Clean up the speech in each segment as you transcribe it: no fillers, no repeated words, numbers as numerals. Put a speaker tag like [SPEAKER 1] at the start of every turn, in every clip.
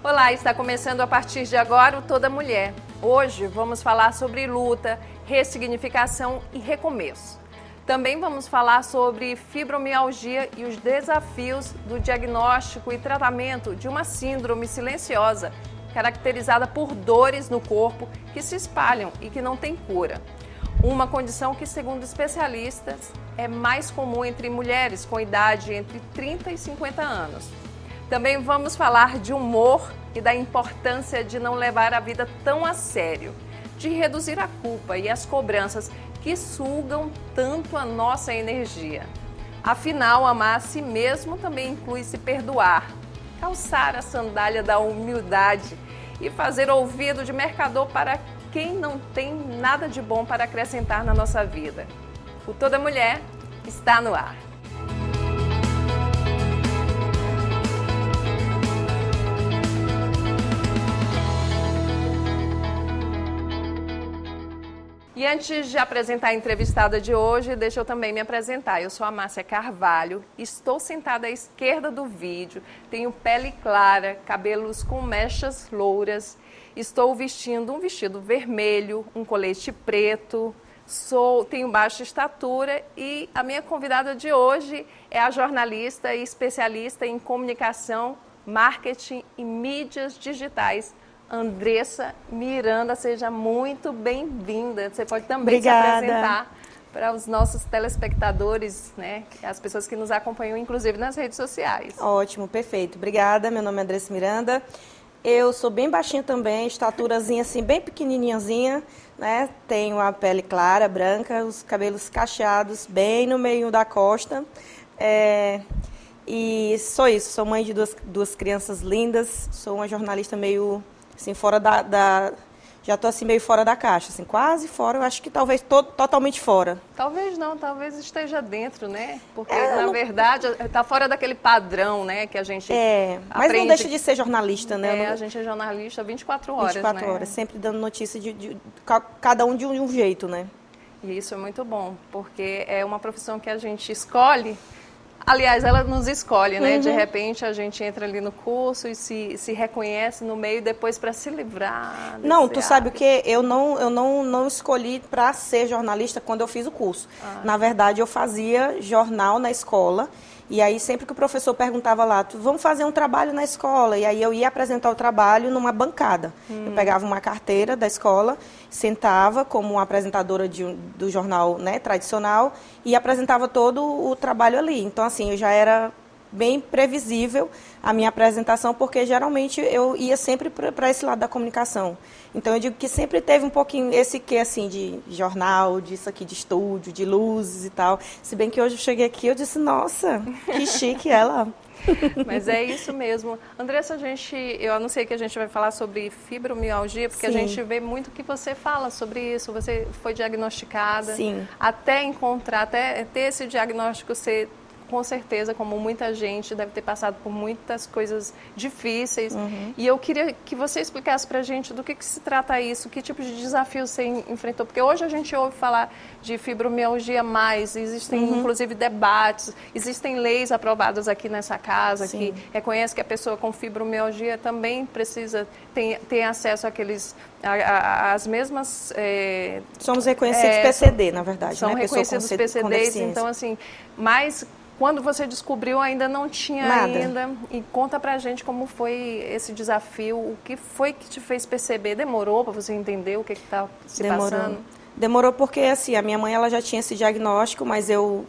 [SPEAKER 1] Olá, está começando a partir de agora o Toda Mulher. Hoje vamos falar sobre luta, ressignificação e recomeço. Também vamos falar sobre fibromialgia e os desafios do diagnóstico e tratamento de uma síndrome silenciosa, caracterizada por dores no corpo que se espalham e que não tem cura. Uma condição que, segundo especialistas, é mais comum entre mulheres com idade entre 30 e 50 anos. Também vamos falar de humor e da importância de não levar a vida tão a sério, de reduzir a culpa e as cobranças que sugam tanto a nossa energia. Afinal, amar a si mesmo também inclui se perdoar, calçar a sandália da humildade e fazer ouvido de mercador para quem não tem nada de bom para acrescentar na nossa vida. O Toda Mulher está no ar. E antes de apresentar a entrevistada de hoje, deixa eu também me apresentar. Eu sou a Márcia Carvalho, estou sentada à esquerda do vídeo, tenho pele clara, cabelos com mechas louras, estou vestindo um vestido vermelho, um colete preto, tenho baixa estatura e a minha convidada de hoje é a jornalista e especialista em comunicação, marketing e mídias digitais, Andressa Miranda. Seja muito bem-vinda. Você pode também se apresentar para os nossos telespectadores, né? As pessoas que nos acompanham, inclusive nas redes sociais.
[SPEAKER 2] Ótimo, perfeito. Obrigada. Meu nome é Andressa Miranda. Eu sou bem baixinha também, estaturazinha assim, bem pequenininhazinha, né? Tenho a pele clara, branca, os cabelos cacheados, bem no meio da costa. E sou isso, sou mãe de duas crianças lindas, sou uma jornalista meio assim, fora já estou assim meio fora da caixa, assim, quase fora, eu acho que talvez totalmente fora.
[SPEAKER 1] Talvez não, talvez esteja dentro, né? Porque, na verdade, está fora daquele padrão, né, que a gente
[SPEAKER 2] mas não deixa de ser jornalista, né?
[SPEAKER 1] A gente é jornalista 24 horas,
[SPEAKER 2] 24 horas, sempre dando notícia de cada um de um jeito, né?
[SPEAKER 1] E isso é muito bom, porque é uma profissão que a gente escolhe. Aliás, ela nos escolhe, né? Uhum. De repente a gente entra ali no curso e se reconhece no meio, depois para se livrar.
[SPEAKER 2] Não, tu sabe o que? Eu não escolhi para ser jornalista quando eu fiz o curso. Na verdade, eu fazia jornal na escola. E aí, sempre que o professor perguntava lá, vamos fazer um trabalho na escola, e aí eu ia apresentar o trabalho numa bancada. Eu pegava uma carteira da escola, sentava como uma apresentadora do jornal, né, tradicional, e apresentava todo o trabalho ali. Então, assim, eu já era bem previsível a minha apresentação, porque geralmente eu ia sempre para esse lado da comunicação. Então, eu digo que sempre teve um pouquinho esse quê, assim, de jornal, disso aqui de estúdio, de luzes e tal. Se bem que hoje eu cheguei aqui e eu disse, nossa, que chique ela.
[SPEAKER 1] Mas é isso mesmo. Andressa, eu anunciei que a gente vai falar sobre fibromialgia, porque
[SPEAKER 2] Sim.
[SPEAKER 1] A gente vê muito que você fala sobre isso. Você foi diagnosticada.
[SPEAKER 2] Sim.
[SPEAKER 1] Até ter esse diagnóstico, você, com certeza, como muita gente, deve ter passado por muitas coisas difíceis. Uhum. E eu queria que você explicasse pra gente do que se trata isso, que tipo de desafio você enfrentou. Porque hoje a gente ouve falar de fibromialgia existem inclusive debates, existem leis aprovadas aqui nessa casa. Sim. Que reconhece que a pessoa com fibromialgia também precisa ter acesso às mesmas...
[SPEAKER 2] Somos reconhecidos PCD, na verdade.
[SPEAKER 1] São,
[SPEAKER 2] né?
[SPEAKER 1] reconhecidos PCDs, então assim, mas... Quando você descobriu, ainda não tinha
[SPEAKER 2] nada.
[SPEAKER 1] Ainda. E conta pra gente como foi esse desafio, o que foi que te fez perceber? Demorou para você entender o que está se passando?
[SPEAKER 2] Demorou porque, assim, a minha mãe ela já tinha esse diagnóstico, mas eu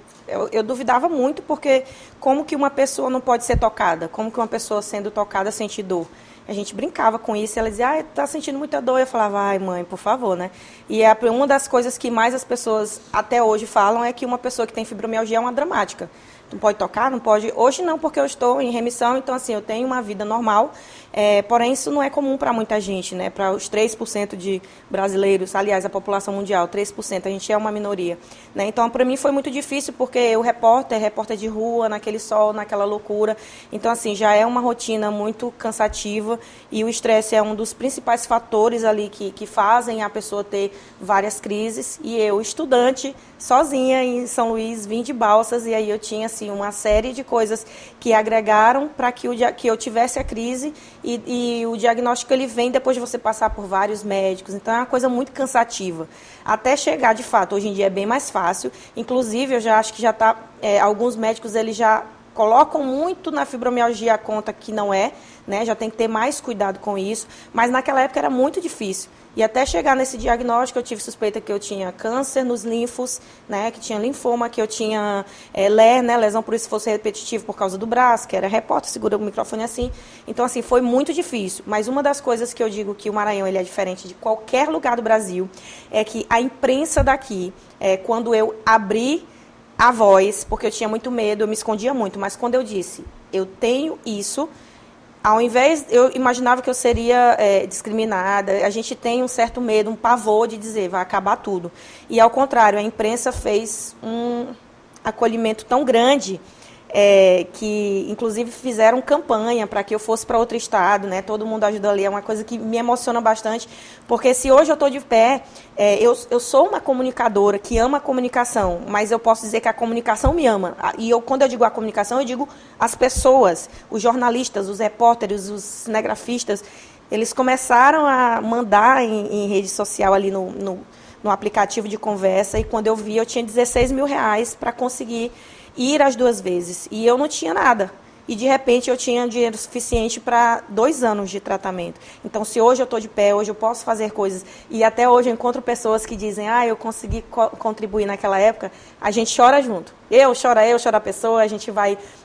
[SPEAKER 2] duvidava muito, porque como que uma pessoa não pode ser tocada? Como que uma pessoa sendo tocada sente dor? A gente brincava com isso, e ela dizia, tá sentindo muita dor. Eu falava, ai mãe, por favor, né? E uma das coisas que mais as pessoas até hoje falam é que uma pessoa que tem fibromialgia é uma dramática. Não pode tocar, não pode... Hoje não, porque eu estou em remissão, então assim, eu tenho uma vida normal, porém isso não é comum para muita gente, né? Para os 3% de brasileiros, aliás, a população mundial, 3%, a gente é uma minoria, né? Então, para mim foi muito difícil, porque eu repórter de rua, naquele sol, naquela loucura, então assim, já é uma rotina muito cansativa e o estresse é um dos principais fatores ali que fazem a pessoa ter várias crises, e eu, estudante, sozinha em São Luís, vim de Balsas, e aí eu tinha assim, uma série de coisas que agregaram para que eu tivesse a crise e o diagnóstico ele vem depois de você passar por vários médicos. Então, é uma coisa muito cansativa. Até chegar, de fato, hoje em dia é bem mais fácil. Inclusive, eu já acho que já está... alguns médicos, eles já colocam muito na fibromialgia a conta que não é, né? Já tem que ter mais cuidado com isso. Mas naquela época era muito difícil. E até chegar nesse diagnóstico, eu tive suspeita que eu tinha câncer nos linfos, né, que tinha linfoma, que eu tinha LER, né, lesão por isso fosse repetitivo por causa do braço, que era repórter, segura o microfone assim. Então, assim, foi muito difícil. Mas uma das coisas que eu digo que o Maranhão ele é diferente de qualquer lugar do Brasil é que a imprensa daqui, quando eu abri a voz, porque eu tinha muito medo, eu me escondia muito, mas quando eu disse, eu tenho isso... Ao invés, eu imaginava que eu seria discriminada, a gente tem um certo medo, um pavor de dizer, vai acabar tudo. E, ao contrário, a imprensa fez um acolhimento tão grande que, inclusive, fizeram campanha para que eu fosse para outro estado, né? Todo mundo ajudou ali, é uma coisa que me emociona bastante, porque se hoje eu estou de pé, eu sou uma comunicadora que ama a comunicação, mas eu posso dizer que a comunicação me ama. E quando eu digo a comunicação, eu digo as pessoas, os jornalistas, os repórteres, os cinegrafistas, eles começaram a mandar em rede social ali no aplicativo de conversa, e quando eu vi, eu tinha 16 mil reais para conseguir ir as 2 vezes. E eu não tinha nada. E, de repente, eu tinha dinheiro suficiente para 2 anos de tratamento. Então, se hoje eu estou de pé, hoje eu posso fazer coisas, e até hoje eu encontro pessoas que dizem, eu consegui contribuir naquela época, a gente chora junto. Eu choro a pessoa,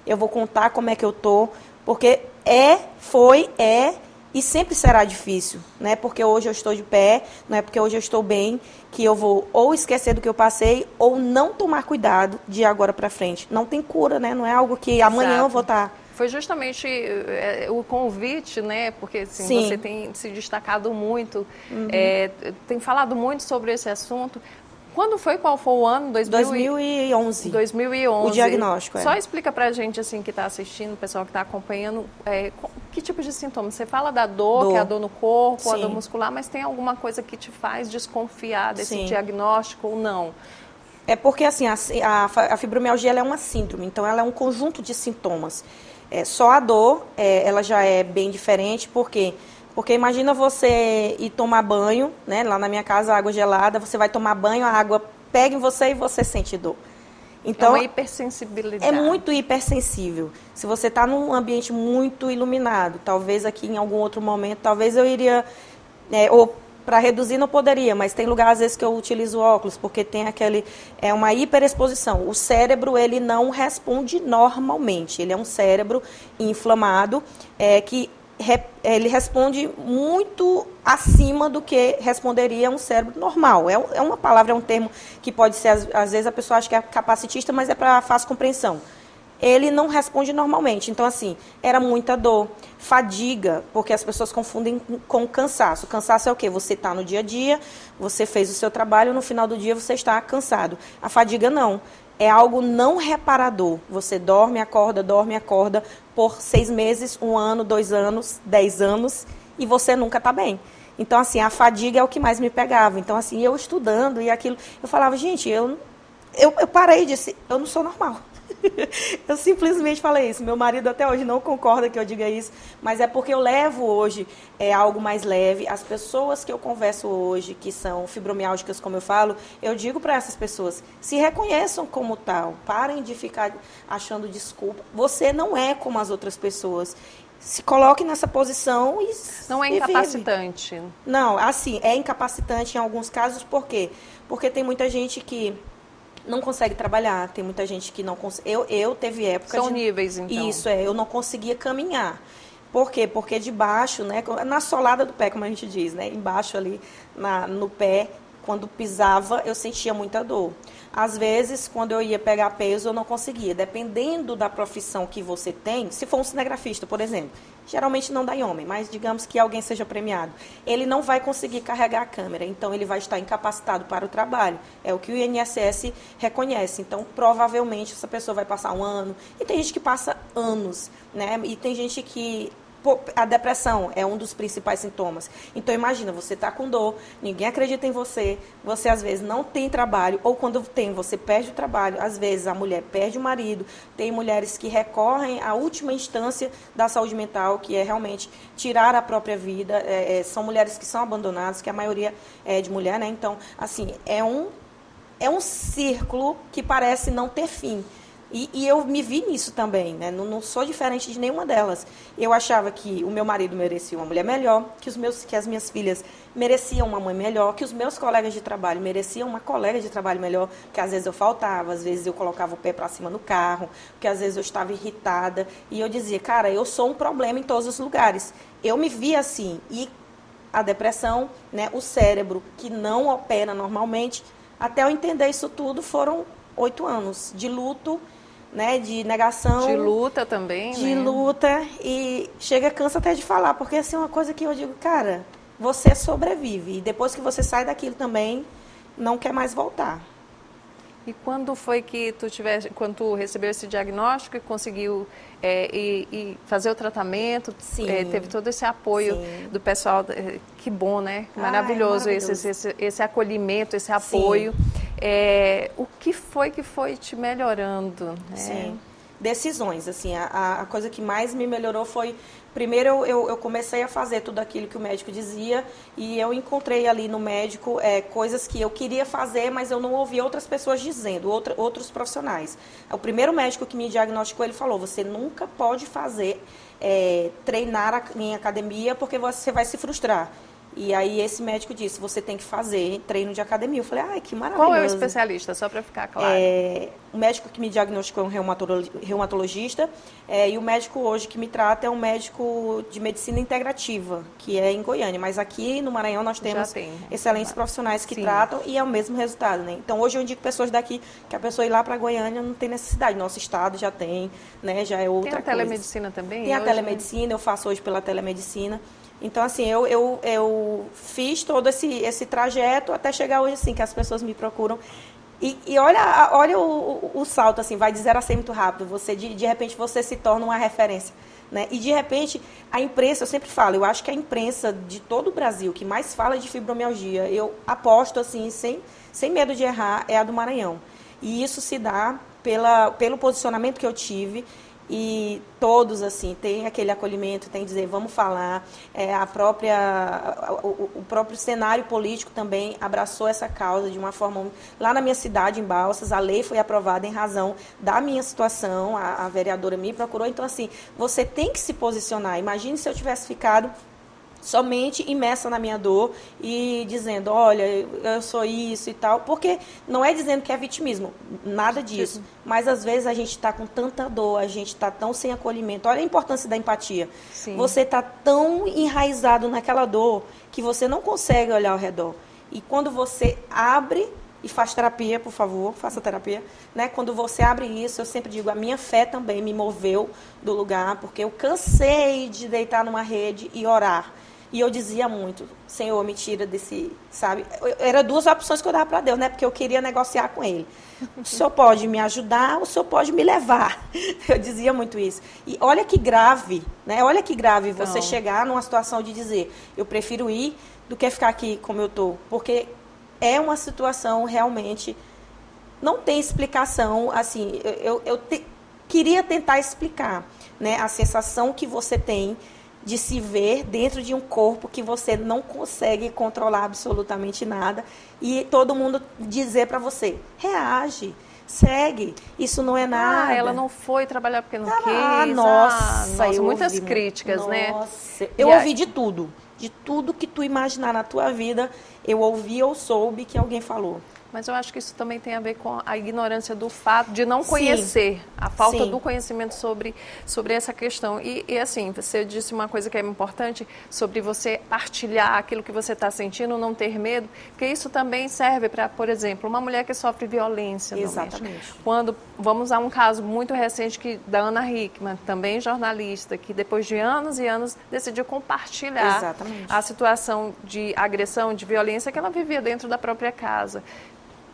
[SPEAKER 2] eu vou contar como é que eu estou, porque foi e sempre será difícil, né? Porque hoje eu estou de pé, não é porque hoje eu estou bem, que eu vou ou esquecer do que eu passei, ou não tomar cuidado de agora para frente. Não tem cura, né? Não é algo que amanhã eu vou estar...
[SPEAKER 1] Foi justamente o convite, né? Porque assim, você tem se destacado muito, tem falado muito sobre esse assunto. Qual foi o ano?
[SPEAKER 2] 2011.
[SPEAKER 1] 2011.
[SPEAKER 2] O diagnóstico,
[SPEAKER 1] Só explica pra gente, assim, que está assistindo, o pessoal que está acompanhando, que tipo de sintomas? Você fala da dor, que é a dor no corpo, a dor muscular, mas tem alguma coisa que te faz desconfiar desse diagnóstico ou não?
[SPEAKER 2] É porque, assim, a fibromialgia ela é uma síndrome, então ela é um conjunto de sintomas. Só a dor, ela já é bem diferente, por quê? Porque imagina você ir tomar banho, né? Lá na minha casa, água gelada, você vai tomar banho, a água pega em você e você sente dor. Então,
[SPEAKER 1] é uma hipersensibilidade.
[SPEAKER 2] É muito hipersensível. Se você está num ambiente muito iluminado, talvez aqui em algum outro momento, talvez eu iria... ou para reduzir não poderia, mas tem lugar às vezes que eu utilizo óculos, porque tem uma hiperexposição. O cérebro, ele não responde normalmente. Ele é um cérebro inflamado, que... ele responde muito acima do que responderia um cérebro normal. É uma palavra, é um termo que pode ser, às vezes a pessoa acha que é capacitista, mas é para fácil compreensão. Ele não responde normalmente. Então, assim, era muita dor, fadiga, porque as pessoas confundem com cansaço. Cansaço é o quê? Você está no dia a dia, você fez o seu trabalho, no final do dia você está cansado. A fadiga não. É algo não reparador. Você dorme, acorda por 6 meses, 1 ano, 2 anos, 10 anos, e você nunca está bem. Então, assim, a fadiga é o que mais me pegava. Então, assim, eu estudando e aquilo, eu falava, gente, eu parei de ser, eu não sou normal. Eu simplesmente falei isso. Meu marido até hoje não concorda que eu diga isso, mas é porque eu levo hoje algo mais leve. As pessoas que eu converso hoje, que são fibromiálgicas, como eu falo, eu digo para essas pessoas, se reconheçam como tal, parem de ficar achando desculpa. Você não é como as outras pessoas. Se coloque nessa posição e
[SPEAKER 1] não é incapacitante.
[SPEAKER 2] Vive. Não, assim, é incapacitante em alguns casos, por quê? Porque tem muita gente que não consegue trabalhar, tem muita gente que não consegue. Eu teve época
[SPEAKER 1] São níveis, então.
[SPEAKER 2] Isso, eu não conseguia caminhar. Por quê? Porque debaixo, né, na solada do pé, como a gente diz, né, embaixo ali no pé, quando pisava, eu sentia muita dor. Às vezes, quando eu ia pegar peso, eu não conseguia. Dependendo da profissão que você tem, se for um cinegrafista, por exemplo, geralmente não dá em homem, mas digamos que alguém seja premiado, ele não vai conseguir carregar a câmera, então ele vai estar incapacitado para o trabalho. É o que o INSS reconhece. Então, provavelmente, essa pessoa vai passar 1 ano. E tem gente que passa anos, né? E tem gente que A depressão é um dos principais sintomas. Então, imagina, você está com dor, ninguém acredita em você, você às vezes não tem trabalho, ou quando tem, você perde o trabalho, às vezes a mulher perde o marido. Tem mulheres que recorrem à última instância da saúde mental, que é realmente tirar a própria vida. São mulheres que são abandonadas, que a maioria é de mulher, né? Então, assim, é um círculo que parece não ter fim. E eu me vi nisso também, né? Não sou diferente de nenhuma delas. Eu achava que o meu marido merecia uma mulher melhor, que as minhas filhas mereciam uma mãe melhor, que os meus colegas de trabalho mereciam uma colega de trabalho melhor, que às vezes eu faltava, às vezes eu colocava o pé para cima no carro, que às vezes eu estava irritada. E eu dizia, cara, eu sou um problema em todos os lugares. Eu me via assim. E a depressão, né, o cérebro que não opera normalmente, até eu entender isso tudo, foram 8 anos de luto, né, de negação.
[SPEAKER 1] De luta também,
[SPEAKER 2] de
[SPEAKER 1] né?
[SPEAKER 2] luta, e cansa até de falar, porque assim, é uma coisa que eu digo, cara, você sobrevive, e depois que você sai daquilo também, não quer mais voltar.
[SPEAKER 1] E quando foi que quando tu recebeu esse diagnóstico e conseguiu e fazer o tratamento?
[SPEAKER 2] Sim.
[SPEAKER 1] Teve todo esse apoio
[SPEAKER 2] Sim.
[SPEAKER 1] do pessoal. Que bom, né? Maravilhoso, esse acolhimento, esse apoio. O que foi te melhorando?
[SPEAKER 2] Sim. Decisões, assim, a coisa que mais me melhorou foi, primeiro eu comecei a fazer tudo aquilo que o médico dizia, e eu encontrei ali no médico coisas que eu queria fazer, mas eu não ouvia outras pessoas dizendo, outros profissionais. O primeiro médico que me diagnosticou, ele falou, você nunca pode fazer, treinar em academia, porque você vai se frustrar. E aí esse médico disse, você tem que fazer treino de academia. Eu falei, ai, que maravilhoso.
[SPEAKER 1] Qual é o especialista, só para ficar claro?
[SPEAKER 2] O médico que me diagnosticou é um reumatologista, e o médico hoje que me trata é um médico de medicina integrativa, que é em Goiânia. Mas aqui no Maranhão nós temos excelentes profissionais que tratam, e é o mesmo resultado, né? Então hoje eu indico pessoas daqui, que a pessoa ir lá para Goiânia não tem necessidade. Nosso estado já tem, né? Já é outra coisa.
[SPEAKER 1] Tem a telemedicina também?
[SPEAKER 2] Tem a telemedicina, eu faço hoje pela telemedicina. Então, assim, eu fiz todo esse trajeto até chegar hoje, assim, que as pessoas me procuram. E olha o salto, assim, vai de 0 a 100 muito rápido. Você, de repente, você se torna uma referência, né? E, de repente, a imprensa, eu sempre falo, eu acho que a imprensa de todo o Brasil que mais fala de fibromialgia, eu aposto, assim, sem medo de errar, é a do Maranhão. E isso se dá pelo posicionamento que eu tive. E todos, assim, tem aquele acolhimento, tem que dizer, vamos falar. O próprio cenário político também abraçou essa causa de uma forma... Lá na minha cidade, em Balsas, a lei foi aprovada em razão da minha situação, a vereadora me procurou. Então, assim, você tem que se posicionar. Imagine se eu tivesse ficado somente imersa na minha dor e dizendo, olha, eu sou isso e tal, porque não é dizendo que é vitimismo, nada disso, mas às vezes a gente está com tanta dor, a gente está tão sem acolhimento. Olha a importância da empatia. Sim. Você está tão enraizado naquela dor que você não consegue olhar ao redor. E quando você abre e faz terapia, por favor, faça terapia, né? Quando você abre isso, eu sempre digo, a minha fé também me moveu do lugar, porque eu cansei de deitar numa rede e orar. E eu dizia muito, Senhor, me tira desse, sabe? Era 2 opções que eu dava para Deus, né? Porque eu queria negociar com Ele. O Senhor pode me ajudar, o Senhor pode me levar. Eu dizia muito isso. E olha que grave, né? Olha que grave você chegar numa situação de dizer, eu prefiro ir do que ficar aqui como eu estou. Porque é uma situação realmente, não tem explicação, assim, queria tentar explicar, né? A sensação que você tem de se ver dentro de um corpo que você não consegue controlar absolutamente nada, e todo mundo dizer para você, reage, segue, isso não é nada.
[SPEAKER 1] Ela não foi trabalhar porque não quis.
[SPEAKER 2] Nossa,
[SPEAKER 1] muitas críticas, né?
[SPEAKER 2] Eu ouvi de tudo que tu imaginar na tua vida, eu ouvi ou soube que alguém falou.
[SPEAKER 1] Mas eu acho que isso também tem a ver com a ignorância do fato de não conhecer, a falta do conhecimento sobre essa questão. E assim, você disse uma coisa que é importante, sobre você partilhar aquilo que você está sentindo, não ter medo, porque isso também serve para, por exemplo, uma mulher que sofre violência.
[SPEAKER 2] Exatamente.
[SPEAKER 1] Quando, vamos a um caso muito recente da Ana Hickman, também jornalista, que depois de anos e anos decidiu compartilhar a situação de agressão, de violência que ela vivia dentro da própria casa.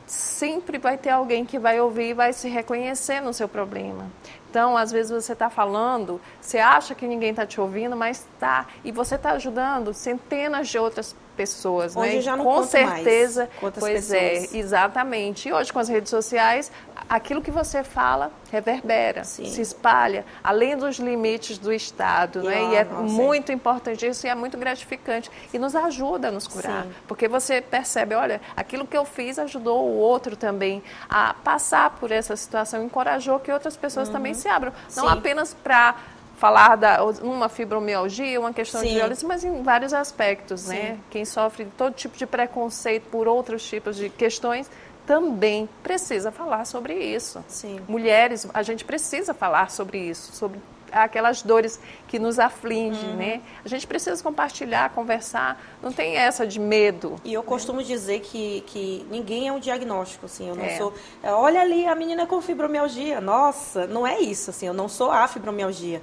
[SPEAKER 1] sempre vai ter alguém que vai ouvir e vai se reconhecer no seu problema. Então, às vezes você está falando, você acha que ninguém está te ouvindo, mas está. E você está ajudando centenas de outras pessoas,
[SPEAKER 2] hoje
[SPEAKER 1] né?
[SPEAKER 2] Já não
[SPEAKER 1] com
[SPEAKER 2] conta
[SPEAKER 1] certeza.
[SPEAKER 2] Mais quantas
[SPEAKER 1] pois
[SPEAKER 2] pessoas.
[SPEAKER 1] É, exatamente. E hoje com as redes sociais, aquilo que você fala reverbera,
[SPEAKER 2] Sim.
[SPEAKER 1] se espalha, além dos limites do Estado, né? E é muito importante isso e é muito gratificante. E nos ajuda a nos curar.
[SPEAKER 2] Sim.
[SPEAKER 1] Porque você percebe, olha, aquilo que eu fiz ajudou o outro também a passar por essa situação, encorajou que outras pessoas também se abram. Não
[SPEAKER 2] Sim.
[SPEAKER 1] apenas para falar uma fibromialgia, uma questão
[SPEAKER 2] Sim.
[SPEAKER 1] de violência, mas em vários aspectos,
[SPEAKER 2] Sim.
[SPEAKER 1] né? Quem sofre todo tipo de preconceito por outros tipos de questões também precisa falar sobre isso.
[SPEAKER 2] Sim.
[SPEAKER 1] Mulheres, a gente precisa falar sobre isso, sobre aquelas dores que nos afligem, né? A gente precisa compartilhar, conversar, não tem essa de medo.
[SPEAKER 2] E eu costumo dizer que ninguém é um diagnóstico, assim, eu não sou... Olha ali, a menina com fibromialgia, nossa, não é isso, assim, eu não sou a fibromialgia.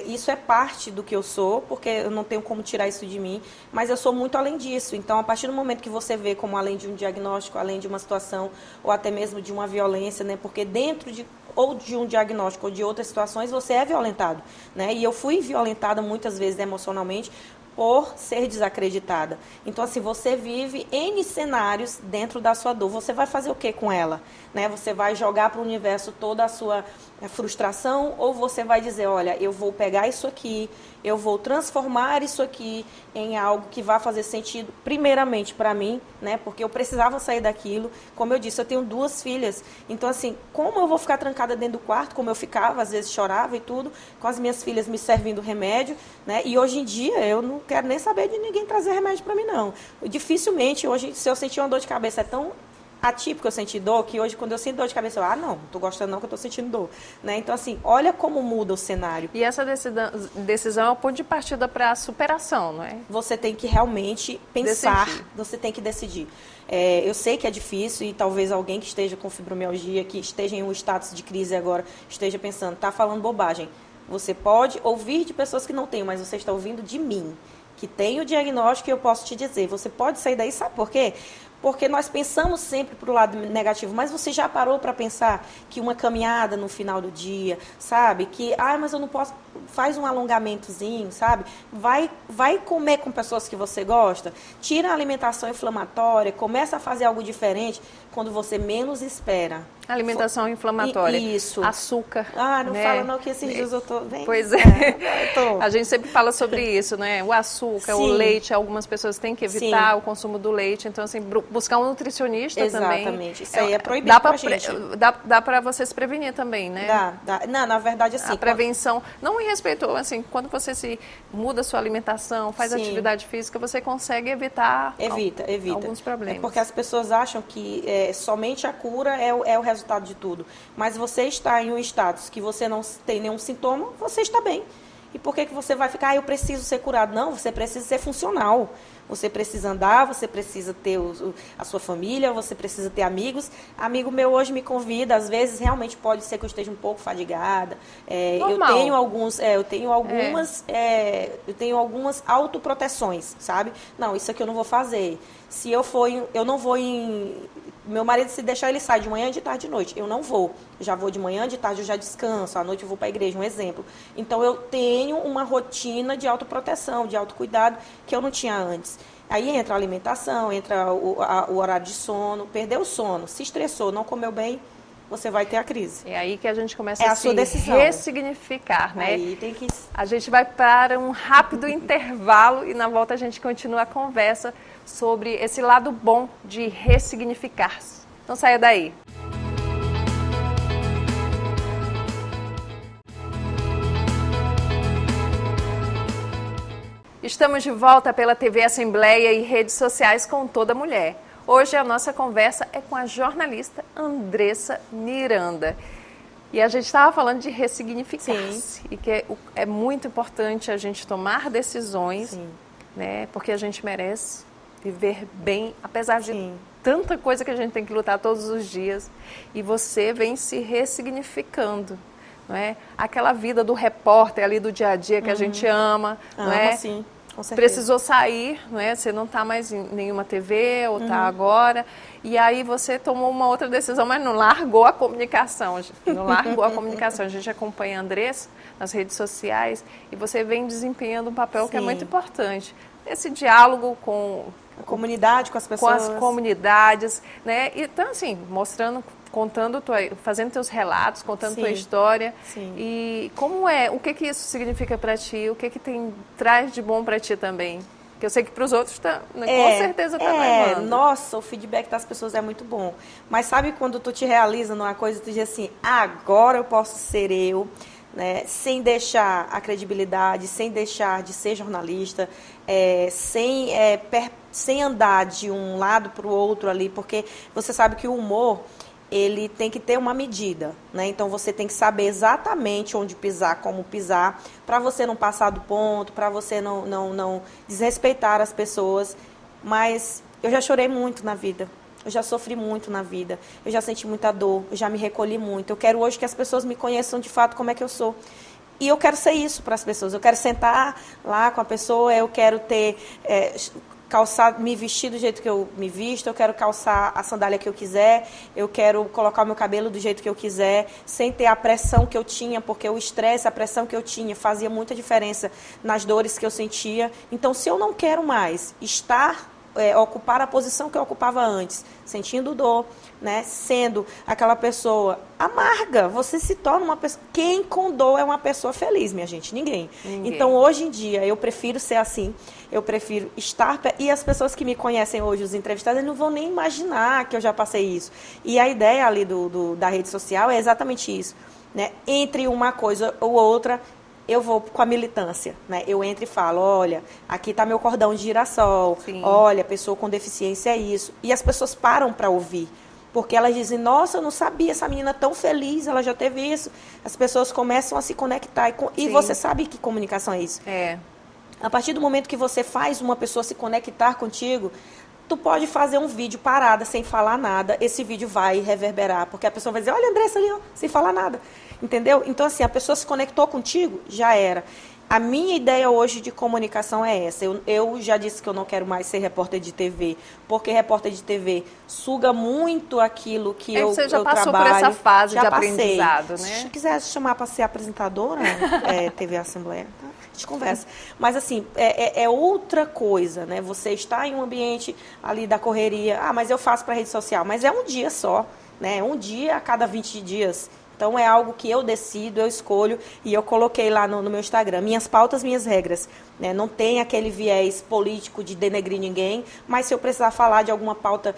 [SPEAKER 2] Isso é parte do que eu sou, porque eu não tenho como tirar isso de mim, mas eu sou muito além disso. Então, a partir do momento que você vê como além de um diagnóstico, além de uma situação, ou até mesmo de uma violência, né? Porque dentro de ou de um diagnóstico ou de outras situações, você é violentado, né? E eu fui violentada muitas vezes emocionalmente por ser desacreditada. Então, assim, você vive N cenários dentro da sua dor. Você vai fazer o que com ela? Né? Você vai jogar para o universo toda a sua frustração ou você vai dizer, olha, eu vou pegar isso aqui, eu vou transformar isso aqui em algo que vai fazer sentido, primeiramente para mim, né? Porque eu precisava sair daquilo. Como eu disse, eu tenho 2 filhas. Então, assim, como eu vou ficar trancada dentro do quarto, como eu ficava, às vezes chorava e tudo, com as minhas filhas me servindo remédio, né? E hoje em dia eu não quero nem saber de ninguém trazer remédio para mim, não. Dificilmente, hoje, se eu sentir uma dor de cabeça, é tão atípico eu sentir dor, que hoje quando eu sinto dor de cabeça, não tô gostando não, que eu tô sentindo dor, né? Então, assim, olha como muda o cenário.
[SPEAKER 1] E essa decisão é o ponto de partida para a superação, não é?
[SPEAKER 2] Você tem que realmente pensar, você tem que decidir. Eu sei que é difícil e talvez alguém que esteja com fibromialgia, que esteja em um status de crise agora, esteja pensando, tá falando bobagem. Você pode ouvir de pessoas que não têm, mas você está ouvindo de mim, que tem o diagnóstico e eu posso te dizer. Você pode sair daí, sabe por quê? Porque nós pensamos sempre para o lado negativo, mas você já parou para pensar que uma caminhada no final do dia, sabe? Que, mas eu não posso, faz um alongamentozinho, sabe? Vai comer com pessoas que você gosta, tira a alimentação inflamatória, começa a fazer algo diferente quando você menos espera.
[SPEAKER 1] Alimentação inflamatória.
[SPEAKER 2] Isso.
[SPEAKER 1] Açúcar.
[SPEAKER 2] Não fala não que esses dias eu tô bem.
[SPEAKER 1] Pois é. A gente sempre fala sobre isso, né? O açúcar, o leite, algumas pessoas têm que evitar o consumo do leite. Então, assim, buscar um nutricionista também.
[SPEAKER 2] Exatamente. Isso aí é proibido pra gente.
[SPEAKER 1] Dá para você se prevenir também, né?
[SPEAKER 2] Dá. Não, na verdade, assim...
[SPEAKER 1] A prevenção, não em respeito, assim, quando você se muda a sua alimentação, faz atividade física, você consegue evitar alguns problemas.
[SPEAKER 2] É porque as pessoas acham que somente a cura é o resultado de tudo. Mas você está em um status que você não tem nenhum sintoma, você está bem. E por que você vai ficar, eu preciso ser curado? Não, você precisa ser funcional. Você precisa andar, você precisa ter a sua família, você precisa ter amigos. Amigo meu hoje me convida, às vezes realmente pode ser que eu esteja um pouco fadigada. Eu tenho algumas autoproteções, sabe? Não, isso aqui eu não vou fazer. Se eu for, eu não vou em... Meu marido, se deixar, ele sai de manhã, de tarde, de noite. Eu não vou. Eu já vou de manhã, de tarde eu já descanso. À noite eu vou para a igreja, um exemplo. Então, eu tenho uma rotina de autoproteção, de autocuidado, que eu não tinha antes. Aí entra a alimentação, entra o horário de sono. Perdeu o sono, se estressou, não comeu bem, você vai ter a crise.
[SPEAKER 1] É aí que a gente começa a se ressignificar, né?
[SPEAKER 2] Aí tem que...
[SPEAKER 1] A gente vai para um rápido intervalo e na volta a gente continua a conversa sobre esse lado bom de ressignificar-se. Então saia daí. Estamos de volta pela TV Assembleia e redes sociais com Toda Mulher. Hoje a nossa conversa é com a jornalista Andressa Miranda. E a gente estava falando de ressignificar-se. E que é muito importante a gente tomar decisões, né? Porque a gente merece viver bem, apesar de tanta coisa que a gente tem que lutar todos os dias. E você vem se ressignificando, não é? Aquela vida do repórter ali do dia a dia que a gente ama, não é?
[SPEAKER 2] Sim. Com certeza.
[SPEAKER 1] Precisou sair, não é? Você não está mais em nenhuma TV, ou está agora, e aí você tomou uma outra decisão, mas não largou a comunicação. Não largou a comunicação. A gente acompanha a Andressa nas redes sociais e você vem desempenhando um papel que é muito importante. Esse diálogo com
[SPEAKER 2] a comunidade, com as pessoas.
[SPEAKER 1] Com as comunidades, né? Então, assim, mostrando, contando, fazendo teus relatos, contando tua história.
[SPEAKER 2] Sim.
[SPEAKER 1] E como o que isso significa para ti? O que traz de bom para ti também? Que eu sei que para os outros com certeza tá levando.
[SPEAKER 2] Nossa, o feedback das pessoas é muito bom. Mas sabe quando tu te realiza numa coisa, tu diz assim, agora eu posso ser eu, né? Sem deixar a credibilidade, sem deixar de ser jornalista, sem andar de um lado para o outro ali, porque você sabe que o humor, ele tem que ter uma medida, né? Então você tem que saber exatamente onde pisar, como pisar, para você não passar do ponto, para você não desrespeitar as pessoas. Mas eu já chorei muito na vida, eu já sofri muito na vida, eu já senti muita dor, eu já me recolhi muito. Eu quero hoje que as pessoas me conheçam de fato como é que eu sou. E eu quero ser isso para as pessoas, eu quero sentar lá com a pessoa, eu quero ter... me vestir do jeito que eu me visto, eu quero calçar a sandália que eu quiser, eu quero colocar o meu cabelo do jeito que eu quiser, sem ter a pressão que eu tinha, porque o estresse, a pressão que eu tinha fazia muita diferença nas dores que eu sentia. Então, se eu não quero mais ocupar a posição que eu ocupava antes, sentindo dor, né, sendo aquela pessoa amarga, você se torna uma pessoa... Quem com dor é uma pessoa feliz, minha gente? Ninguém. Então, hoje em dia, eu prefiro ser assim, eu prefiro estar... E as pessoas que me conhecem hoje, os entrevistados, eles não vão nem imaginar que eu já passei isso. E a ideia ali da rede social é exatamente isso, né? Entre uma coisa ou outra, eu vou com a militância, né? Eu entro e falo, olha, aqui está meu cordão de girassol,
[SPEAKER 1] Sim.
[SPEAKER 2] Olha, pessoa com deficiência é isso. E as pessoas param para ouvir, porque elas dizem, nossa, eu não sabia, essa menina tão feliz, ela já teve isso. As pessoas começam a se conectar, e você sabe que comunicação é isso. A partir do momento que você faz uma pessoa se conectar contigo, tu pode fazer um vídeo parada, sem falar nada, esse vídeo vai reverberar, porque a pessoa vai dizer, olha, Andressa ali, ó, sem falar nada. Entendeu? Então, assim, a pessoa se conectou contigo, já era. A minha ideia hoje de comunicação é essa. Eu já disse que eu não quero mais ser repórter de TV, porque repórter de TV suga muito aquilo que eu trabalho.
[SPEAKER 1] Você já passou por essa fase de aprendizado, né?
[SPEAKER 2] Se quiser chamar para ser apresentadora, TV Assembleia, tá? A gente conversa. Mas, assim, é outra coisa, né? Você está em um ambiente ali da correria. Ah, mas eu faço para rede social. Mas é um dia só, né? Um dia a cada 20 dias. Então, é algo que eu decido, eu escolho, e eu coloquei lá no meu Instagram, minhas pautas, minhas regras. Né? Não tem aquele viés político de denegrir ninguém, mas se eu precisar falar de alguma pauta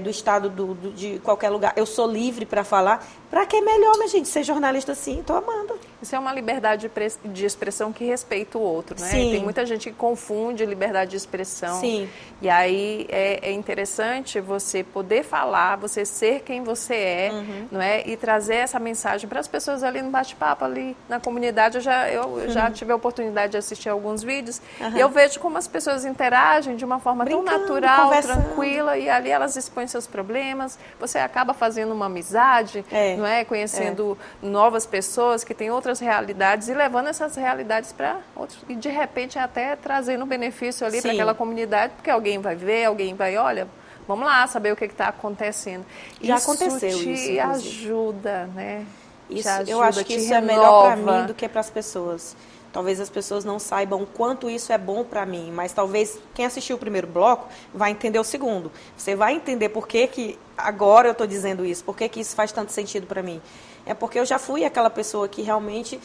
[SPEAKER 2] do Estado, de qualquer lugar, eu sou livre para falar. Para que é melhor, minha gente, ser jornalista assim? Estou amando.
[SPEAKER 1] Isso é uma liberdade de expressão que respeita o outro, né?
[SPEAKER 2] Sim.
[SPEAKER 1] Tem muita gente que confunde liberdade de expressão.
[SPEAKER 2] Sim.
[SPEAKER 1] E aí é interessante você poder falar, você ser quem você é, não é? E trazer essa mensagem para as pessoas ali no bate-papo, ali na comunidade. Eu já tive a oportunidade de assistir alguns vídeos e eu vejo como as pessoas interagem de uma forma tão natural, tranquila, e ali elas expõem seus problemas, você acaba fazendo uma amizade, não é? Conhecendo novas pessoas que têm outras realidades e levando essas realidades para outros. E de repente até trazendo benefício ali para aquela comunidade, porque alguém vai ver, alguém vai, olha, vamos lá saber o que está acontecendo.
[SPEAKER 2] Já aconteceu isso.
[SPEAKER 1] Te ajuda, né?
[SPEAKER 2] Isso,
[SPEAKER 1] te ajuda,
[SPEAKER 2] eu acho que isso
[SPEAKER 1] renova.
[SPEAKER 2] é melhor para mim do que para as pessoas. Talvez as pessoas não saibam o quanto isso é bom para mim, mas talvez quem assistiu o primeiro bloco vai entender o segundo. Você vai entender por que agora eu estou dizendo isso, por que isso faz tanto sentido para mim. É porque eu já fui aquela pessoa que realmente...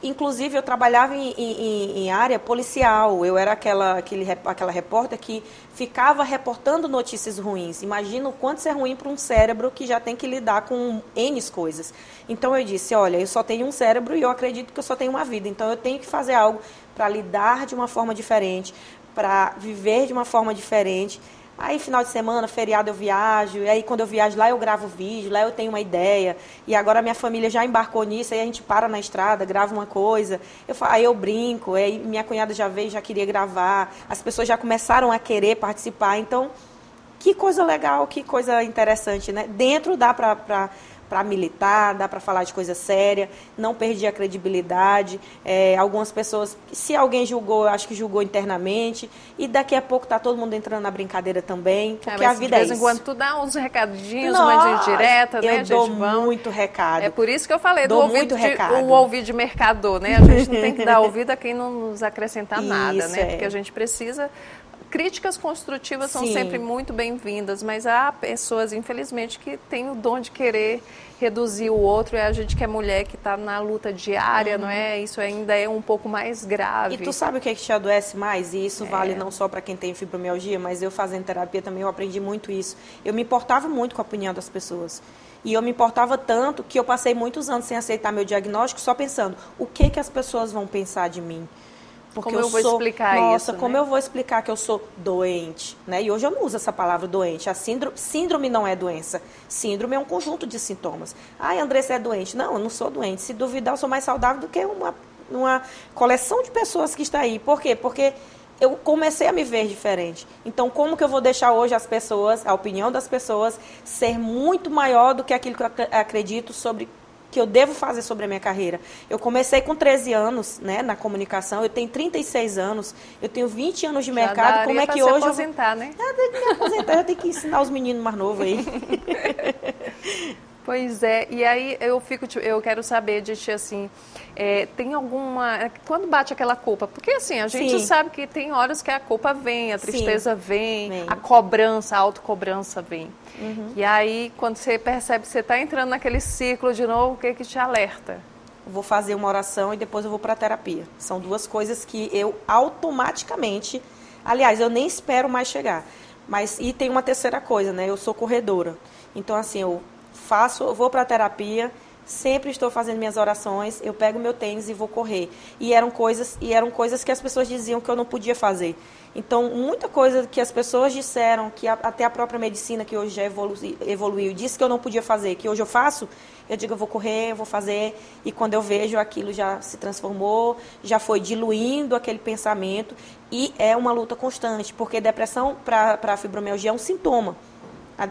[SPEAKER 2] Inclusive, eu trabalhava em área policial. Eu era aquela repórter que ficava reportando notícias ruins. Imagina o quanto isso é ruim para um cérebro que já tem que lidar com N coisas. Então, eu disse, olha, eu só tenho um cérebro e eu acredito que eu só tenho uma vida. Então, eu tenho que fazer algo para lidar de uma forma diferente, para viver de uma forma diferente. Aí, final de semana, feriado, eu viajo. E aí, quando eu viajo lá, eu gravo vídeo. Lá eu tenho uma ideia. E agora a minha família já embarcou nisso. Aí a gente para na estrada, grava uma coisa. Aí eu brinco. Aí minha cunhada já veio, já queria gravar. As pessoas já começaram a querer participar. Então, que coisa legal, que coisa interessante, né? Dentro dá para para militar, dá para falar de coisa séria, não perdi a credibilidade. Algumas pessoas, se alguém julgou, eu acho que julgou internamente, e daqui a pouco tá todo mundo entrando na brincadeira também, porque a vida é isso.
[SPEAKER 1] De vez em quando tu dá uns recadinhos, uma direta, né?
[SPEAKER 2] Eu dou muito recado.
[SPEAKER 1] É por isso que eu falei
[SPEAKER 2] do ouvido
[SPEAKER 1] o ouvido de mercador, né? A gente não tem que dar ouvido a quem não nos acrescentar nada, né? Porque a gente precisa... Críticas construtivas são sempre muito bem-vindas, mas há pessoas, infelizmente, que têm o dom de querer reduzir o outro. É a gente que é mulher, que está na luta diária, não é? Isso ainda é um pouco mais grave.
[SPEAKER 2] E tu sabe o que é que te adoece mais? E isso vale não só para quem tem fibromialgia, mas eu fazendo terapia também eu aprendi muito isso. Eu me importava muito com a opinião das pessoas. E eu me importava tanto que eu passei muitos anos sem aceitar meu diagnóstico, só pensando, o que as pessoas vão pensar de mim? Porque
[SPEAKER 1] como eu vou explicar isso?
[SPEAKER 2] Nossa, como eu vou explicar que eu sou doente, né? E hoje eu não uso essa palavra doente. A síndrome não é doença. Síndrome é um conjunto de sintomas. Ai, Andressa é doente. Não, eu não sou doente. Se duvidar, eu sou mais saudável do que uma coleção de pessoas que está aí. Por quê? Porque eu comecei a me ver diferente. Então, como que eu vou deixar hoje as pessoas, a opinião das pessoas, ser muito maior do que aquilo que eu acredito sobre que eu devo fazer sobre a minha carreira? Eu comecei com 13 anos, né, na comunicação, eu tenho 36 anos, eu tenho 20 anos de mercado, como é que hoje...
[SPEAKER 1] aposentar, né?
[SPEAKER 2] Eu tenho que me aposentar, eu tenho que ensinar os meninos mais novos aí.
[SPEAKER 1] Pois é, e aí eu quero saber de ti, assim, tem alguma... Quando bate aquela culpa? Porque, assim, a gente sabe que tem horas que a culpa vem, a tristeza vem, a cobrança, a autocobrança vem. E aí, quando você percebe que você está entrando naquele ciclo de novo, o que que te alerta?
[SPEAKER 2] Eu vou fazer uma oração e depois eu vou para a terapia. São duas coisas que eu automaticamente... Aliás, eu nem espero mais chegar. E tem uma terceira coisa, né? Eu sou corredora. Então, assim, eu vou para a terapia, sempre estou fazendo minhas orações, eu pego meu tênis e vou correr. E eram coisas que as pessoas diziam que eu não podia fazer. Então, muita coisa que as pessoas disseram, que até a própria medicina, que hoje já evoluiu, disse que eu não podia fazer, que hoje eu faço, eu digo, eu vou correr, eu vou fazer, e quando eu vejo, aquilo já se transformou, já foi diluindo aquele pensamento, e é uma luta constante, porque depressão para a fibromialgia é um sintoma.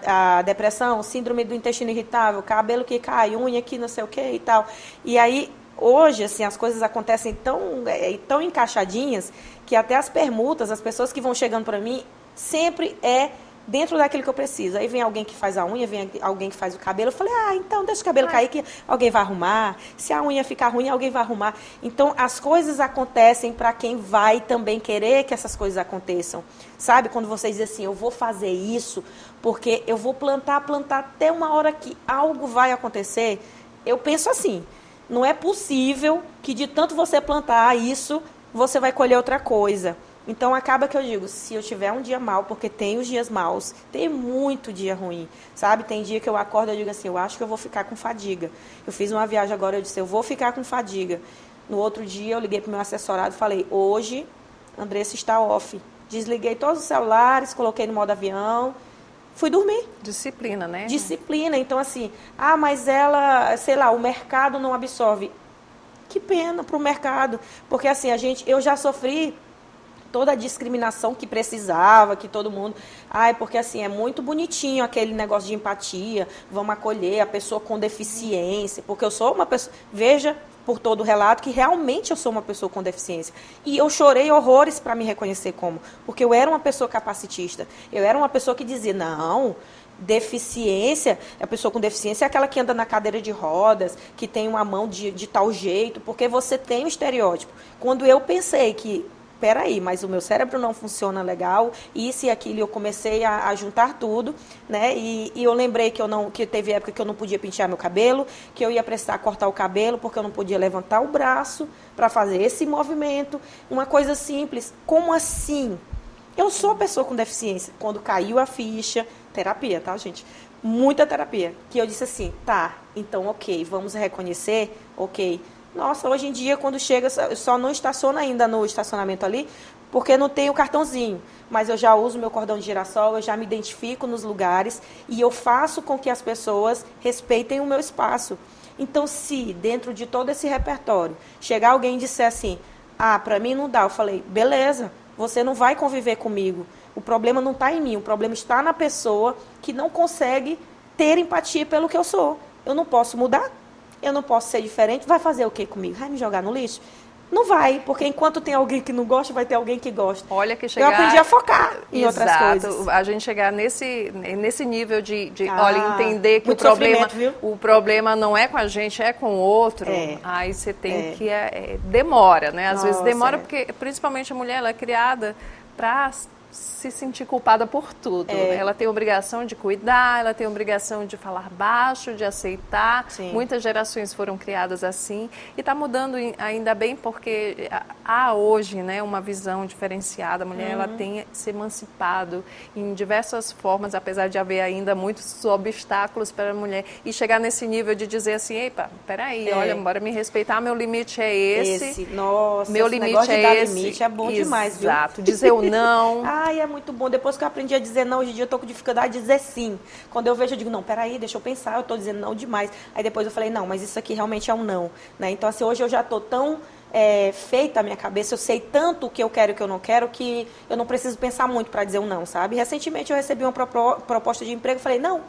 [SPEAKER 2] A depressão, síndrome do intestino irritável, cabelo que cai, unha que não sei o que e tal. E aí, hoje, assim, as coisas acontecem tão encaixadinhas que até as permutas, as pessoas que vão chegando para mim, sempre dentro daquilo que eu preciso. Aí vem alguém que faz a unha, vem alguém que faz o cabelo. Eu falei, então deixa o cabelo cair que alguém vai arrumar. Se a unha ficar ruim, alguém vai arrumar. Então, as coisas acontecem para quem vai também querer que essas coisas aconteçam. Sabe? Quando você diz assim, eu vou fazer isso porque eu vou plantar até uma hora que algo vai acontecer. Eu penso assim, não é possível que de tanto você plantar isso, você vai colher outra coisa. Então, acaba que eu digo, se eu tiver um dia mal, porque tem os dias maus, tem muito dia ruim, sabe? Tem dia que eu acordo e digo assim, eu acho que eu vou ficar com fadiga. Eu fiz uma viagem agora, eu disse, eu vou ficar com fadiga. No outro dia, eu liguei para o meu assessorado e falei, hoje, Andressa está off. Desliguei todos os celulares, coloquei no modo avião, fui dormir.
[SPEAKER 1] Disciplina, né?
[SPEAKER 2] Disciplina. Então, assim, mas ela, sei lá, o mercado não absorve. Que pena para o mercado, porque assim, eu já sofri toda a discriminação que precisava, que todo mundo... porque assim, é muito bonitinho aquele negócio de empatia, vamos acolher a pessoa com deficiência, porque eu sou uma pessoa... Veja, por todo o relato, que realmente eu sou uma pessoa com deficiência. E eu chorei horrores para me reconhecer porque eu era uma pessoa capacitista. Eu era uma pessoa que dizia, não... Deficiência, a pessoa com deficiência é aquela que anda na cadeira de rodas, que tem uma mão de tal jeito, porque você tem um estereótipo. Quando eu pensei que, peraí, mas o meu cérebro não funciona legal, isso e aquilo, eu comecei a juntar tudo, né? E eu lembrei que teve época que eu não podia pentear meu cabelo, que eu ia precisar cortar o cabelo, porque eu não podia levantar o braço para fazer esse movimento, uma coisa simples. Como assim? Eu sou pessoa com deficiência. Quando caiu a ficha, terapia, tá, gente? Muita terapia. Que eu disse assim, então ok, vamos reconhecer, ok. Nossa, hoje em dia, quando chega, eu só não estaciono ainda no estacionamento ali, porque não tem o cartãozinho. Mas eu já uso meu cordão de girassol, eu já me identifico nos lugares e eu faço com que as pessoas respeitem o meu espaço. Então, se dentro de todo esse repertório, chegar alguém e disser assim, para mim não dá, eu falei, beleza, você não vai conviver comigo. O problema não está em mim, o problema está na pessoa que não consegue ter empatia pelo que eu sou. Eu não posso mudar, eu não posso ser diferente. Vai fazer o quê comigo? Vai me jogar no lixo? Não vai, porque enquanto tem alguém que não gosta, vai ter alguém que gosta.
[SPEAKER 1] Olha que chegar...
[SPEAKER 2] Eu aprendi a focar em outras coisas.
[SPEAKER 1] A gente chegar nesse nível de olha, entender que o problema não é com a gente, é com o outro. Aí você tem que... demora, né? Às vezes demora porque, principalmente a mulher, ela é criada para se sentir culpada por tudo. Ela tem a obrigação de cuidar, ela tem a obrigação de falar baixo, de aceitar.
[SPEAKER 2] Sim.
[SPEAKER 1] Muitas gerações foram criadas assim. E está mudando ainda bem porque há hoje, né, uma visão diferenciada. A mulher ela tem se emancipado em diversas formas, apesar de haver ainda muitos obstáculos para a mulher. E chegar nesse nível de dizer assim, epa, peraí, olha, bora me respeitar, meu limite é esse.
[SPEAKER 2] Nossa,
[SPEAKER 1] meu limite é esse.
[SPEAKER 2] Limite é bom demais, viu?
[SPEAKER 1] Exato, dizer o não.
[SPEAKER 2] Ai, é muito bom. Depois que eu aprendi a dizer não, hoje em dia eu tô com dificuldade de dizer sim. Quando eu vejo, eu digo, não, peraí, deixa eu pensar, eu tô dizendo não demais. Aí depois eu falei, não, mas isso aqui realmente é um não. Né? Então, assim, hoje eu já tô tão feita a minha cabeça, eu sei tanto o que eu quero e o que eu não quero, que eu não preciso pensar muito para dizer um não, sabe? Recentemente eu recebi uma proposta de emprego e falei, não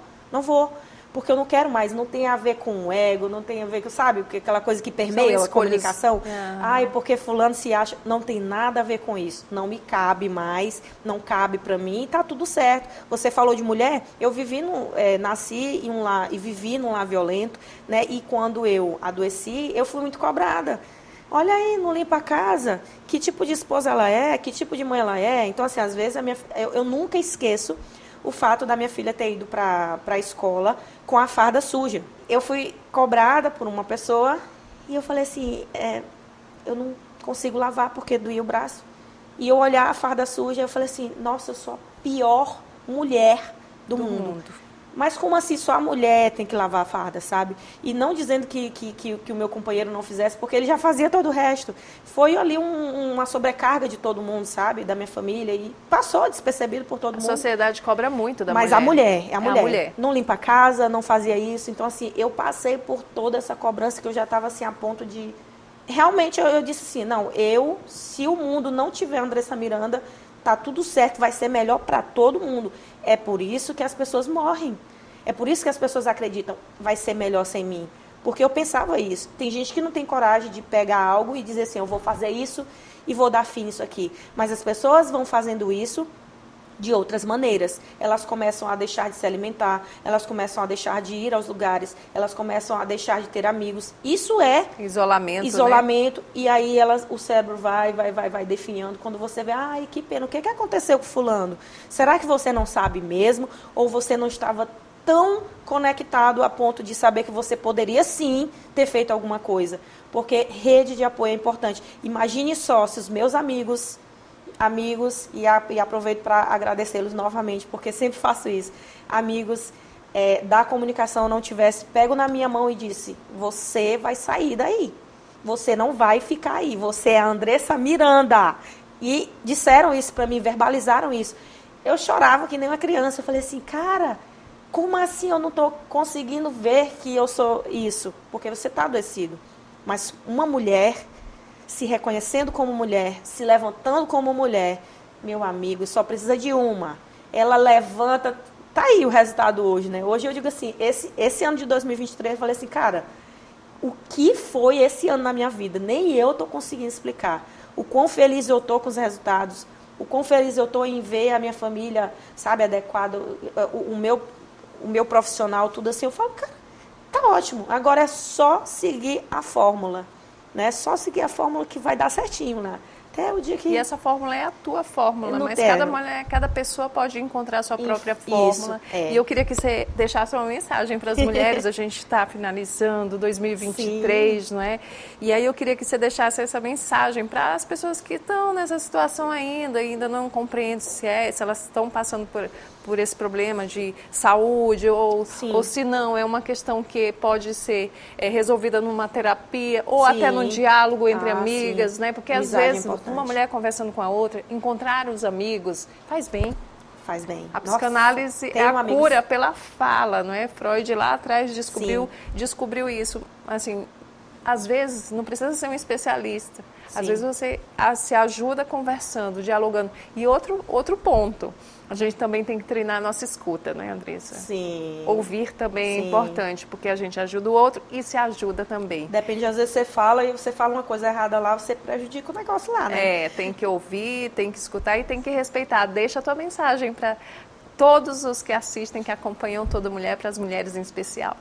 [SPEAKER 2] vou. Porque eu não quero mais, não tem a ver com o ego, não tem a ver com, sabe, aquela coisa que permeia a comunicação. Ai, porque fulano se acha, não tem nada a ver com isso. Não me cabe mais, não cabe pra mim, tá tudo certo. Você falou de mulher, eu nasci em um lar e vivi num lar violento, né? E quando eu adoeci, eu fui muito cobrada. Olha aí, não limpa a casa, que tipo de esposa ela é, que tipo de mãe ela é. Então, assim, às vezes eu nunca esqueço o fato da minha filha ter ido para a escola com a farda suja. Eu fui cobrada por uma pessoa e eu falei assim, eu não consigo lavar porque doía o braço. E eu olhar a farda suja, eu falei assim, nossa, eu sou a pior mulher do mundo. Mas como assim só a mulher tem que lavar a farda, sabe? E não dizendo que o meu companheiro não fizesse, porque ele já fazia todo o resto. Foi ali uma sobrecarga de todo mundo, sabe? Da minha família. E passou despercebido por todo mundo.
[SPEAKER 1] A sociedade cobra muito da mulher.
[SPEAKER 2] Mas a mulher. Não limpa a casa, não fazia isso. Então, assim, eu passei por toda essa cobrança que eu já estava, assim, a ponto de... Realmente, eu disse assim, não, se o mundo não tiver Andressa Miranda... Tá tudo certo, vai ser melhor para todo mundo. É por isso que as pessoas morrem. É por isso que as pessoas acreditam, vai ser melhor sem mim. Porque eu pensava isso. Tem gente que não tem coragem de pegar algo e dizer assim, eu vou fazer isso e vou dar fim nisso aqui. Mas as pessoas vão fazendo isso de outras maneiras. Elas começam a deixar de se alimentar, elas começam a deixar de ir aos lugares, elas começam a deixar de ter amigos. Isso é isolamento, né? E aí o cérebro vai definhando. Quando você vê, ai, que pena, o que aconteceu com fulano? Será que você não sabe mesmo? Ou você não estava tão conectado a ponto de saber que você poderia sim ter feito alguma coisa? Porque rede de apoio é importante. Imagine só se os meus amigos, e aproveito para agradecê-los novamente, porque sempre faço isso, amigos da comunicação não tivesse pego na minha mão e disse, você vai sair daí, você não vai ficar aí, você é a Andressa Miranda. E disseram isso para mim, verbalizaram isso. Eu chorava que nem uma criança, eu falei assim, cara, como assim eu não estou conseguindo ver que eu sou isso? Porque você está adoecido. Mas uma mulher... se reconhecendo como mulher, se levantando como mulher, meu amigo, só precisa de uma. Ela levanta, tá aí o resultado hoje, né? Hoje eu digo assim, esse ano de 2023, eu falei assim, cara, o que foi esse ano na minha vida? Nem eu tô conseguindo explicar. O quão feliz eu tô com os resultados, o quão feliz eu tô em ver a minha família, sabe, adequada, o meu profissional, tudo assim. Eu falo, cara, tá ótimo, agora é só seguir a fórmula. Né? Só seguir a fórmula que vai dar certinho, né? Até o dia que...
[SPEAKER 1] E essa fórmula é a tua fórmula, mas cada pessoa pode encontrar a sua própria fórmula. E eu queria que você deixasse uma mensagem para as mulheres. A gente está finalizando 2023, não é? E aí eu queria que você deixasse essa mensagem para as pessoas que estão nessa situação ainda não compreendem se elas estão passando por esse problema de saúde ou se não, é uma questão que pode ser resolvida numa terapia ou até num diálogo entre amigas, né? Porque às vezes uma mulher conversando com a outra, encontrar os amigos faz bem.
[SPEAKER 2] Faz bem.
[SPEAKER 1] A psicanálise é a cura pela fala, não é? Freud lá atrás descobriu isso. Assim, às vezes não precisa ser um especialista. Às vezes você se ajuda conversando, dialogando. E outro ponto, a gente também tem que treinar a nossa escuta, né, Andressa?
[SPEAKER 2] Sim.
[SPEAKER 1] Ouvir também é importante, porque a gente ajuda o outro e se ajuda também.
[SPEAKER 2] Depende, às vezes você fala e você fala uma coisa errada lá, você prejudica o negócio lá, né?
[SPEAKER 1] Tem que ouvir, tem que escutar e tem que respeitar. Deixa a tua mensagem para todos os que assistem, que acompanham Toda Mulher, para as mulheres em especial.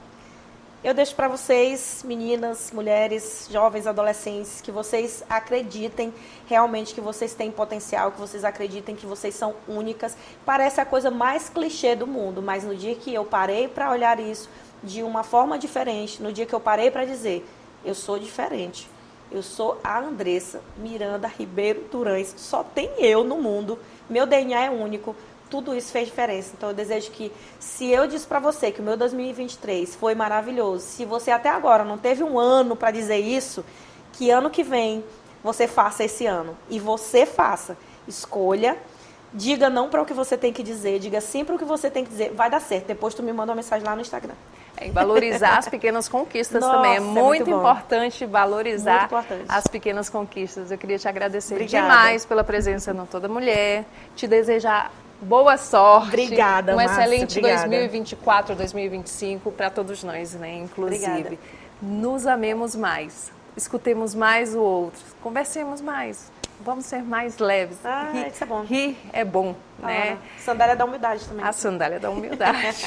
[SPEAKER 2] Eu deixo para vocês, meninas, mulheres, jovens, adolescentes, que vocês acreditem realmente que vocês têm potencial, que vocês acreditem que vocês são únicas. Parece a coisa mais clichê do mundo, mas no dia que eu parei para olhar isso de uma forma diferente, no dia que eu parei para dizer, eu sou diferente, eu sou a Andressa Miranda Ribeiro Durães, só tem eu no mundo, meu DNA é único. Tudo isso fez diferença. Então, eu desejo que, se eu disse para você que o meu 2023 foi maravilhoso, se você até agora não teve um ano para dizer isso, que ano que vem você faça esse ano. E você faça. Escolha. Diga não para o que você tem que dizer. Diga sim para o que você tem que dizer. Vai dar certo. Depois tu me manda uma mensagem lá no Instagram.
[SPEAKER 1] E valorizar as pequenas conquistas.
[SPEAKER 2] Nossa,
[SPEAKER 1] também. É muito
[SPEAKER 2] bom.
[SPEAKER 1] Importante valorizar as pequenas conquistas. Eu queria te agradecer demais pela presença no Toda Mulher. Te desejar boa sorte.
[SPEAKER 2] Obrigada,
[SPEAKER 1] Márcia. Excelente 2024, 2025 para todos nós, né? Inclusive.
[SPEAKER 2] Obrigada.
[SPEAKER 1] Nos amemos mais. Escutemos mais o outro. Conversemos mais. Vamos ser mais leves.
[SPEAKER 2] Isso é bom.
[SPEAKER 1] Rir é bom, né?
[SPEAKER 2] Sandália da humildade também.
[SPEAKER 1] A sandália da humildade.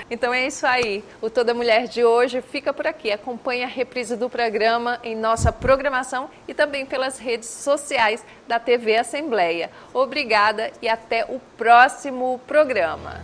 [SPEAKER 1] Então é isso aí. O Toda Mulher de hoje fica por aqui. Acompanhe a reprise do programa em nossa programação e também pelas redes sociais da TV Assembleia. Obrigada e até o próximo programa.